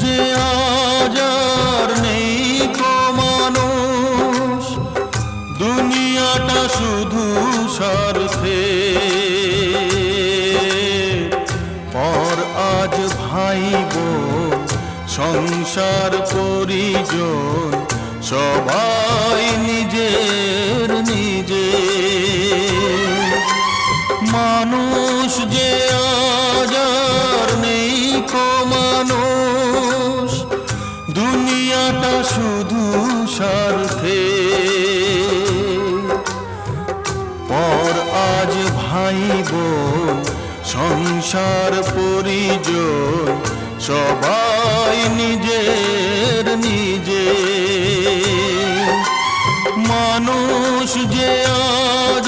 যে আজ আর নেই কো মানুষ, দুনিয়াটা শুধু স্বার্থে। পর আজ ভাই বোন সংসার পরিজন সবাই নিজের নিজে। মানুষ যে আজ আর নেই কো মানুষ, দুনিয়াটা শুধু স্বার্থে। পর আজ ভাই বোন সংসার পরিজন সবাই নিজের নিজে। মানুষ যে আজ